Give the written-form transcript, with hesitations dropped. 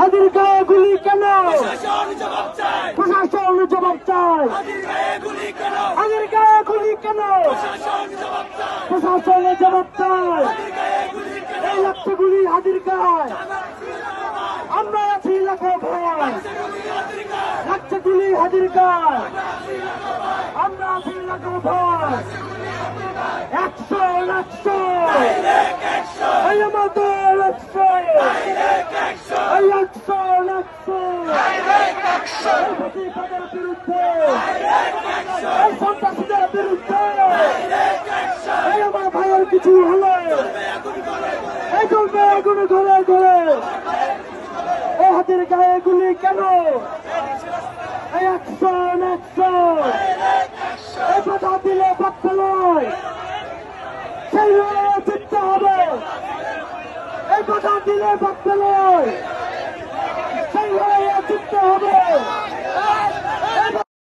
হাদির গায়ে গুলি কেন? প্রশাসন জবাব চায়, প্রশাসন জবাব চায়। হাদির গায়ে গুলি কেন? হাদির গায়ে গুলি কেন? প্রশাসন জবাব চায়, প্রশাসন জবাব চায়। হাদির গায়ে গুলি কেন? এই লাগছে গুলি হাদির গায়ে। আমরা আছি লাখো ভয়, লাগছে গুলি হাদির গায়ে। আমরা আছি লাখো ভয়। অ্যাকশন অ্যাকশন, এই আমাদের অ্যাকশন, এই অ্যাকশন অ্যাকশন, এই ফ্যাসিবাদের বিরুদ্ধে, এই সন্ত্রাসীদের বিরুদ্ধে, এই আমার ভাইয়ের কিছু হলে এই চলবে আগুন ঘরে ঘরে। এই হাতের গায়ে গুলি কেন? এই অ্যাকশন অ্যাকশন, এই কথা দিলে বাচ্চা নয়, সেই লড়াইয়ে জিততে হবে। এই কথা দিলে বাচ্চা নয়।